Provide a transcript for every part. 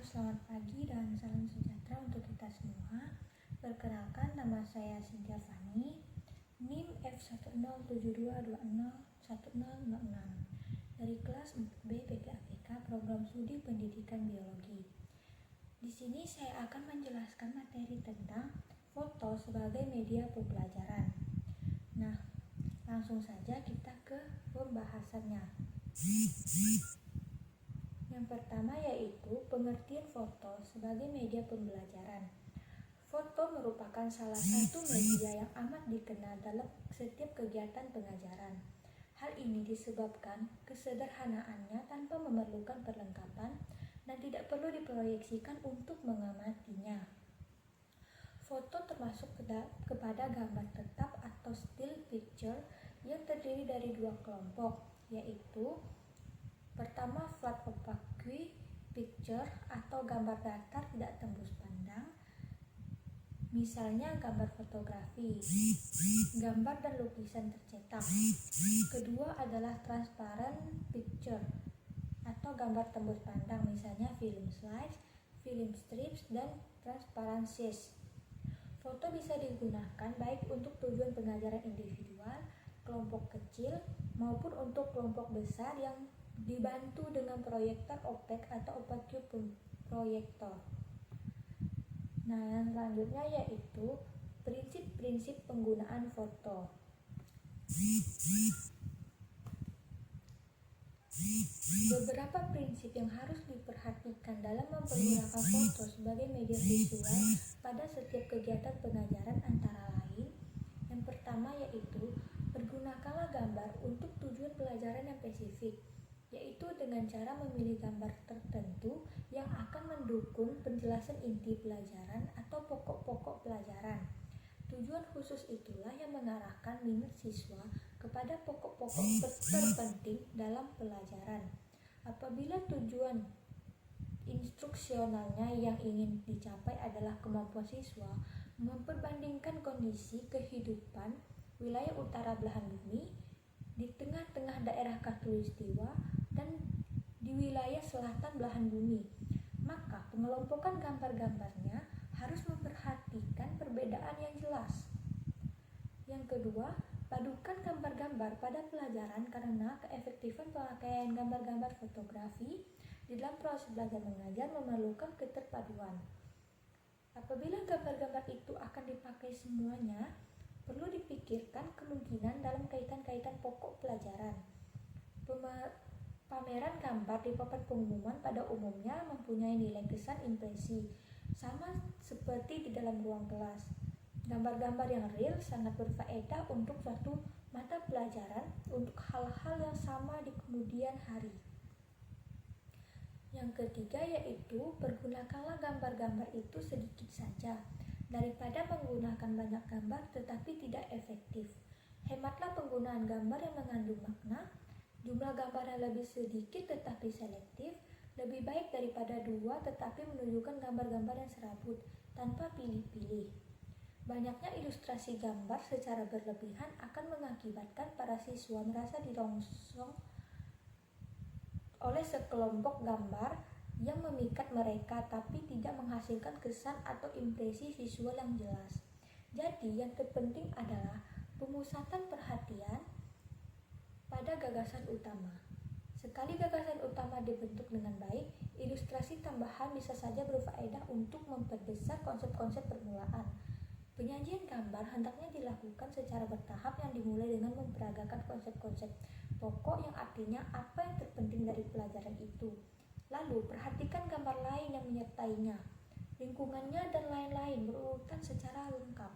Selamat pagi dan salam sejahtera untuk kita semua. Perkenalkan, nama saya Cynthia Fani, NIM F1072201006 dari kelas 4B PPAPK Program Studi Pendidikan Biologi. Di sini saya akan menjelaskan materi tentang foto sebagai media pembelajaran. Nah, langsung saja kita ke pembahasannya. Yang pertama yaitu pengertian foto sebagai media pembelajaran. Foto merupakan salah satu media yang amat dikenal dalam setiap kegiatan pengajaran. Hal ini disebabkan kesederhanaannya tanpa memerlukan perlengkapan dan tidak perlu diproyeksikan untuk mengamatinya. Foto termasuk kepada gambar tetap atau still picture yang terdiri dari dua kelompok, yaitu pertama, flat opaque picture atau gambar datar tidak tembus pandang, misalnya gambar fotografi, gambar dan lukisan tercetak. Kedua adalah transparent picture atau gambar tembus pandang, misalnya film slides, film strips, dan transparancies. Foto bisa digunakan baik untuk tujuan pengajaran individual, kelompok kecil, maupun untuk kelompok besar yang dibantu dengan proyektor opek atau opaque proyektor. Nah, yang selanjutnya yaitu prinsip-prinsip penggunaan foto. Beberapa prinsip yang harus diperhatikan dalam mempergunakan foto sebagai media visual pada setiap kegiatan pengajaran antara lain, yang pertama yaitu pergunakanlah gambar untuk tujuan pelajaran yang spesifik, yaitu dengan cara memilih gambar tertentu yang akan mendukung penjelasan inti pelajaran atau pokok-pokok pelajaran. Tujuan khusus itulah yang mengarahkan minat siswa kepada pokok-pokok terpenting dalam pelajaran. Apabila tujuan instruksionalnya yang ingin dicapai adalah kemampuan siswa memperbandingkan kondisi kehidupan wilayah utara belahan bumi, di tengah-tengah daerah khatulistiwa, dan di wilayah selatan belahan bumi, maka pengelompokan gambar-gambarnya harus memperhatikan perbedaan yang jelas. Yang kedua, padukan gambar-gambar pada pelajaran karena keefektifan pemakaian gambar-gambar fotografi di dalam proses belajar mengajar memerlukan keterpaduan. Apabila gambar-gambar itu akan dipakai semuanya, perlu dipikirkan kemungkinan dalam kaitan-kaitan pokok pelajaran. Pameran gambar di papan pengumuman pada umumnya mempunyai nilai kesan impresi, sama seperti di dalam ruang kelas. Gambar-gambar yang real sangat berfaedah untuk suatu mata pelajaran untuk hal-hal yang sama di kemudian hari. Yang ketiga yaitu pergunakanlah gambar-gambar itu sedikit saja daripada menggunakan banyak gambar tetapi tidak efektif. Hematlah penggunaan gambar yang mengandung makna. Jumlah gambar yang lebih sedikit tetapi selektif lebih baik daripada dua tetapi menunjukkan gambar-gambar yang serabut tanpa pilih-pilih. Banyaknya ilustrasi gambar secara berlebihan akan mengakibatkan para siswa merasa dirongsong oleh sekelompok gambar yang memikat mereka tapi tidak menghasilkan kesan atau impresi visual yang jelas. Jadi yang terpenting adalah pemusatan perhatian pada gagasan utama. Sekali gagasan utama dibentuk dengan baik, ilustrasi tambahan bisa saja berfaedah untuk memperbesar konsep-konsep permulaan. Penyajian gambar hendaknya dilakukan secara bertahap yang dimulai dengan memperagakan konsep-konsep pokok yang artinya apa yang terpenting dari pelajaran itu. Lalu perhatikan gambar lain yang menyertainya, lingkungannya dan lain-lain berurutan secara lengkap.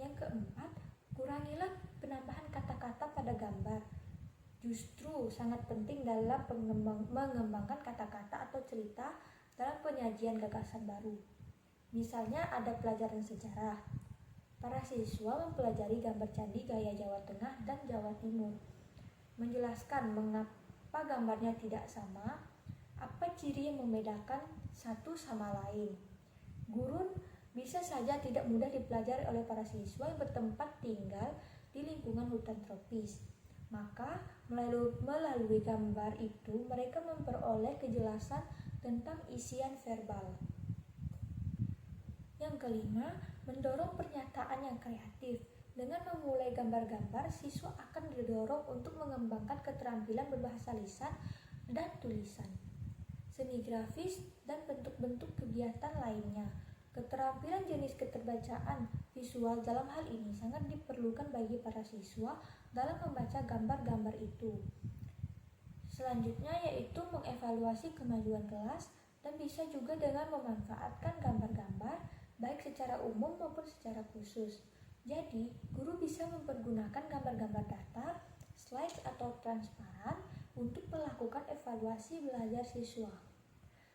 Yang keempat, kurangilah penambahan kata-kata pada gambar. Justru sangat penting dalam mengembangkan kata-kata atau cerita dalam penyajian gagasan baru. Misalnya ada pelajaran sejarah. Para siswa mempelajari gambar candi gaya Jawa Tengah dan Jawa Timur. Menjelaskan mengapa gambarnya tidak sama, apa ciri yang membedakan satu sama lain. Gurun bisa saja tidak mudah dipelajari oleh para siswa yang bertempat tinggal di lingkungan hutan tropis. Maka melalui gambar itu mereka memperoleh kejelasan tentang isian verbal. Yang kelima, mendorong pernyataan yang kreatif. Dengan memulai gambar-gambar, siswa akan didorong untuk mengembangkan keterampilan berbahasa lisan dan tulisan, seni grafis, dan bentuk-bentuk kegiatan lainnya. Keterampilan jenis keterbacaan visual dalam hal ini sangat diperlukan bagi para siswa dalam membaca gambar-gambar itu. Selanjutnya yaitu mengevaluasi kemajuan kelas, dan bisa juga dengan memanfaatkan gambar-gambar baik secara umum maupun secara khusus. Jadi, guru bisa mempergunakan gambar-gambar datar, slides atau transparan untuk melakukan evaluasi belajar siswa.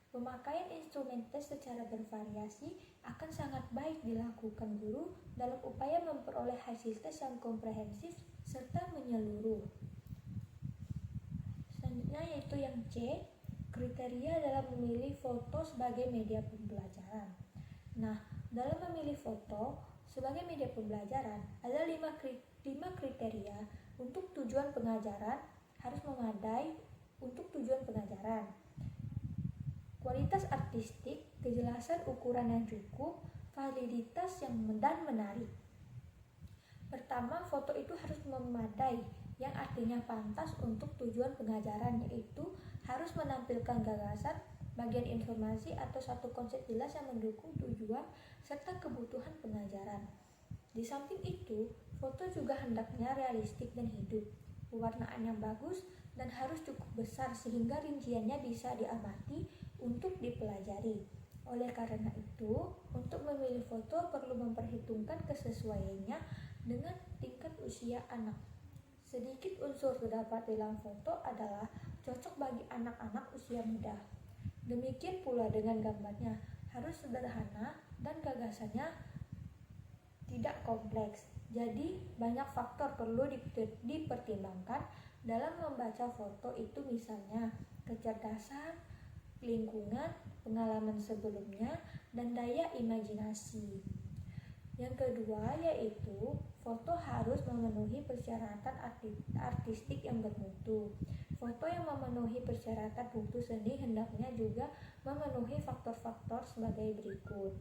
Pemakaian instrumen tes secara bervariasi akan sangat baik dilakukan guru dalam upaya memperoleh hasil tes yang komprehensif serta menyeluruh. Selanjutnya yaitu yang C, kriteria dalam memilih foto sebagai media pembelajaran. Nah, dalam memilih foto sebagai media pembelajaran, ada 5 kriteria untuk tujuan pengajaran harus memadai untuk tujuan pengajaran. Kualitas artistik, kejelasan ukuran yang cukup, validitas yang dan menarik. Pertama, foto itu harus memadai, yang artinya pantas untuk tujuan pengajaran, yaitu harus menampilkan gagasan, bagian informasi atau satu konsep jelas yang mendukung tujuan serta kebutuhan pengajaran. Di samping itu, foto juga hendaknya realistik dan hidup, pewarnaan yang bagus, dan harus cukup besar sehingga rinciannya bisa diamati untuk dipelajari. Oleh karena itu, untuk memilih foto perlu memperhitungkan kesesuaiannya dengan tingkat usia anak. Sedikit unsur terdapat dalam foto adalah cocok bagi anak-anak usia muda. Demikian pula dengan gambarnya, harus sederhana dan gagasannya tidak kompleks. Jadi, banyak faktor perlu dipertimbangkan dalam membaca foto itu, misalnya kecerdasan, lingkungan, pengalaman sebelumnya, dan daya imajinasi. Yang kedua yaitu foto harus memenuhi persyaratan artistik yang bermutu. Foto yang memenuhi persyaratan mutu seni hendaknya juga memenuhi faktor-faktor sebagai berikut.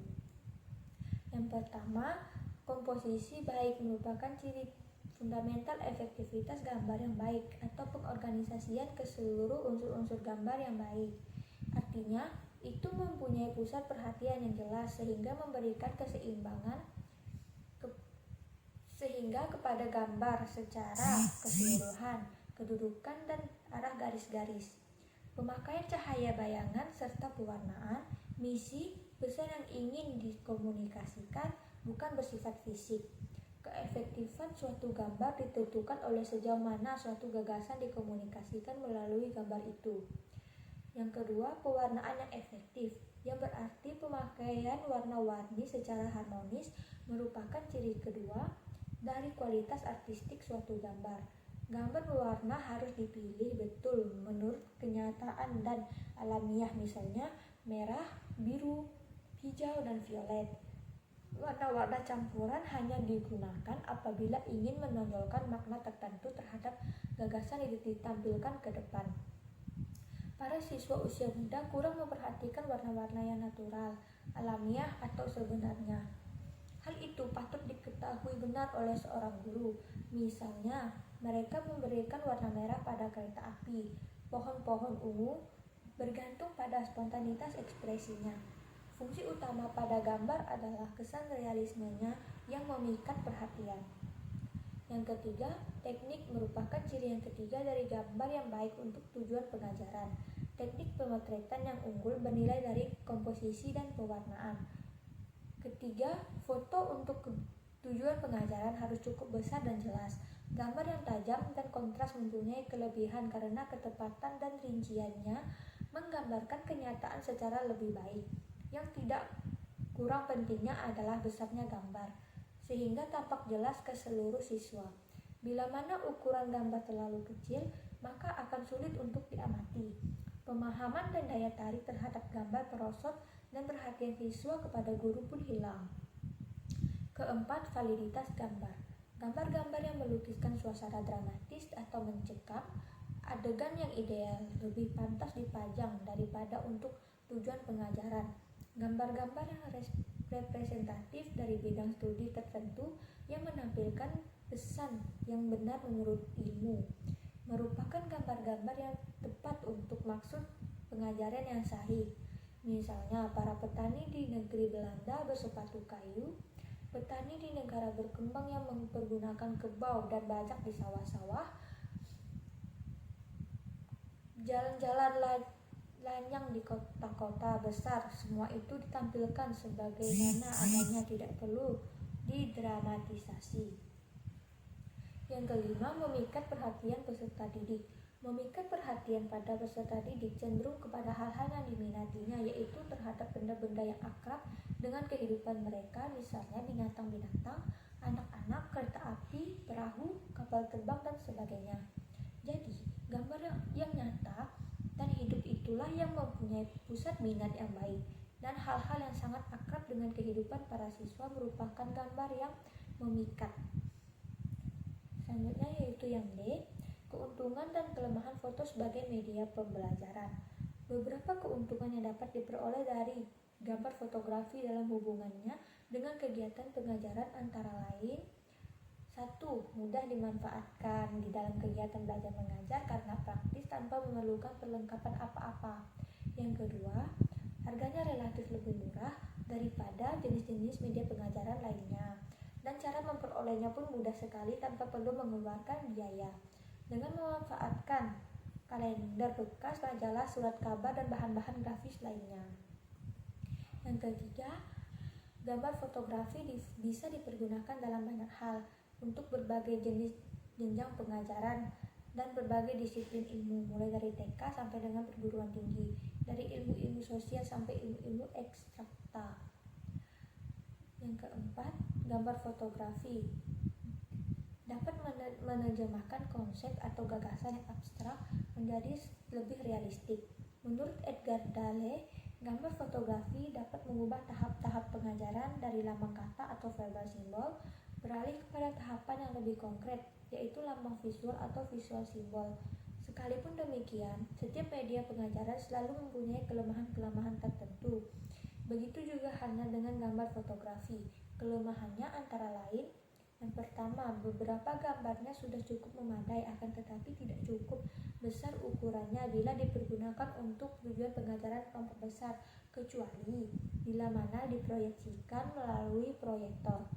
Yang pertama, komposisi baik merupakan ciri fundamental efektivitas gambar yang baik atau pengorganisasian keseluruh unsur-unsur gambar yang baik. Artinya, itu mempunyai pusat perhatian yang jelas sehingga memberikan keseimbangan sehingga kepada gambar secara keseluruhan, kedudukan dan arah garis-garis. Pemakaian cahaya bayangan serta pewarnaan, misi, pesan yang ingin dikomunikasikan bukan bersifat fisik. Keefektifan suatu gambar ditentukan oleh sejauh mana suatu gagasan dikomunikasikan melalui gambar itu. Yang kedua, pewarnaan yang efektif, yang berarti pemakaian warna-warni secara harmonis merupakan ciri kedua dari kualitas artistik suatu gambar. Gambar berwarna harus dipilih betul menurut kenyataan dan alamiah, misalnya merah, biru, hijau, dan violet. Warna-warna campuran hanya digunakan apabila ingin menonjolkan makna tertentu terhadap gagasan yang ditampilkan ke depan. Para siswa usia muda kurang memperhatikan warna-warna yang natural, alamiah, atau sebenarnya. Hal itu patut diketahui benar oleh seorang guru. Misalnya, mereka memberikan warna merah pada kereta api, pohon-pohon ungu, bergantung pada spontanitas ekspresinya. Fungsi utama pada gambar adalah kesan realismenya yang memikat perhatian. Yang ketiga, teknik merupakan ciri yang ketiga dari gambar yang baik untuk tujuan pengajaran. Teknik pemotretan yang unggul bernilai dari komposisi dan pewarnaan. Ketiga, foto untuk tujuan pengajaran harus cukup besar dan jelas. Gambar yang tajam dan kontras mempunyai kelebihan karena ketepatan dan rinciannya menggambarkan kenyataan secara lebih baik. Yang tidak kurang pentingnya adalah besarnya gambar, sehingga tampak jelas ke seluruh siswa. Bila mana ukuran gambar terlalu kecil, maka akan sulit untuk diamati. Pemahaman dan daya tarik terhadap gambar merosot dan perhatian siswa kepada guru pun hilang. Keempat, validitas gambar. Gambar-gambar yang melukiskan suasana dramatis atau mencekam adegan yang ideal lebih pantas dipajang daripada untuk tujuan pengajaran. Gambar-gambar yang representatif dari bidang studi tertentu yang menampilkan pesan yang benar menurut ilmu merupakan gambar-gambar yang tepat untuk maksud pengajaran yang sahih. Misalnya, para petani di negeri Belanda bersepatu kayu, petani di negara berkembang yang mempergunakan kebau dan bajak di sawah-sawah, jalan-jalan lanyang di kota-kota besar, semua itu ditampilkan sebagaimana adanya, tidak perlu didramatisasi. Yang kelima, memikat perhatian peserta didik. Memikat perhatian pada peserta didik cenderung kepada hal-hal yang diminatinya, yaitu terhadap benda-benda yang akrab dengan kehidupan mereka, misalnya binatang-binatang, anak-anak, kereta api, perahu, kapal terbang, dan sebagainya. Jadi, gambar yang nyata dan hidup itulah yang mempunyai pusat minat yang baik, dan hal-hal yang sangat akrab dengan kehidupan para siswa merupakan gambar yang memikat. Selanjutnya yaitu yang D, keuntungan dan kelemahan foto sebagai media pembelajaran. Beberapa keuntungan yang dapat diperoleh dari gambar fotografi dalam hubungannya dengan kegiatan pengajaran antara lain: 1. Mudah dimanfaatkan di dalam kegiatan belajar mengajar karena praktis tanpa memerlukan perlengkapan apa-apa. Yang kedua, harganya relatif lebih murah daripada jenis-jenis media pengajaran lainnya, dan cara memperolehnya pun mudah sekali tanpa perlu mengeluarkan biaya. Dengan memanfaatkan kalender bekas, majalah, surat kabar, dan bahan-bahan grafis lainnya. Yang ketiga, gambar fotografi bisa dipergunakan dalam banyak hal untuk berbagai jenis jenjang pengajaran dan berbagai disiplin ilmu, mulai dari TK sampai dengan perguruan tinggi, dari ilmu-ilmu sosial sampai ilmu-ilmu ekstrakta. Yang keempat, gambar fotografi dapat menerjemahkan konsep atau gagasan yang abstrak menjadi lebih realistik. Menurut Edgar Dale, gambar fotografi dapat mengubah tahap-tahap pengajaran dari lambang kata atau verbal simbol beralih kepada tahapan yang lebih konkret, yaitu lambang visual atau visual simbol. Sekalipun demikian, setiap media pengajaran selalu mempunyai kelemahan-kelemahan tertentu. Begitu juga halnya dengan gambar fotografi. Kelemahannya antara lain: yang pertama, beberapa gambarnya sudah cukup memadai, akan tetapi tidak cukup besar ukurannya bila dipergunakan untuk tujuan pengajaran kelompok besar, kecuali bila mana diproyeksikan melalui proyektor.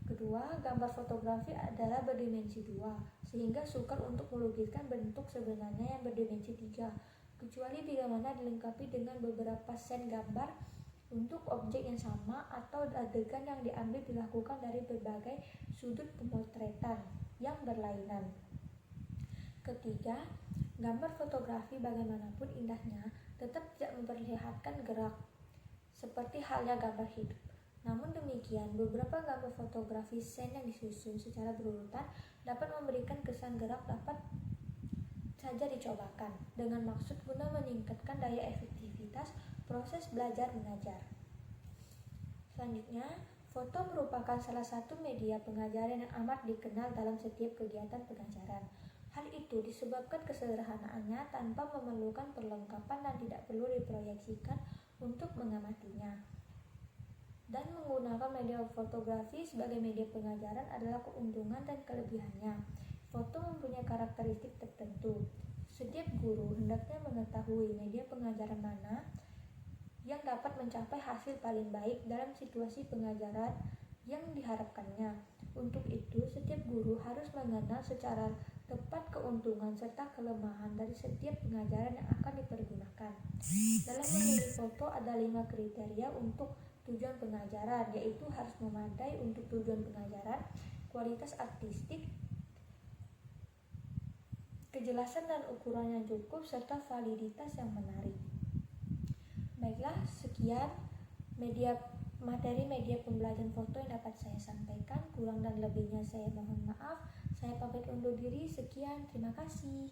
Kedua, gambar fotografi adalah berdimensi 2, sehingga sukar untuk melukiskan bentuk sebenarnya yang berdimensi 3, kecuali bila mana dilengkapi dengan beberapa sen gambar untuk objek yang sama atau adegan yang diambil dilakukan dari berbagai sudut pemotretan yang berlainan. Ketiga, gambar fotografi bagaimanapun indahnya tetap tidak memperlihatkan gerak, seperti halnya gambar hidup. Namun demikian, beberapa gambar fotografi sen yang disusun secara berurutan dapat memberikan kesan gerak, dapat saja dicobakan dengan maksud guna meningkatkan daya efektivitas proses belajar mengajar. Selanjutnya, foto merupakan salah satu media pengajaran yang amat dikenal dalam setiap kegiatan pengajaran. Hal itu disebabkan kesederhanaannya tanpa memerlukan perlengkapan dan tidak perlu diproyeksikan untuk mengamatinya. Dan menggunakan media fotografi sebagai media pengajaran adalah keuntungan dan kelebihannya. Foto mempunyai karakteristik tertentu. Setiap guru hendaknya mengetahui media pengajaran mana yang dapat mencapai hasil paling baik dalam situasi pengajaran yang diharapkannya. Untuk itu, setiap guru harus mengenal secara tepat keuntungan serta kelemahan dari setiap pengajaran yang akan dipergunakan. Dalam memilih foto ada 5 kriteria untuk tujuan pengajaran, yaitu harus memadai untuk tujuan pengajaran, kualitas artistik, kejelasan dan ukuran yang cukup, serta validitas yang menarik. Baiklah, sekian materi media pembelajaran foto yang dapat saya sampaikan. Kurang dan lebihnya saya mohon maaf. Saya pamit undur diri. Sekian, terima kasih.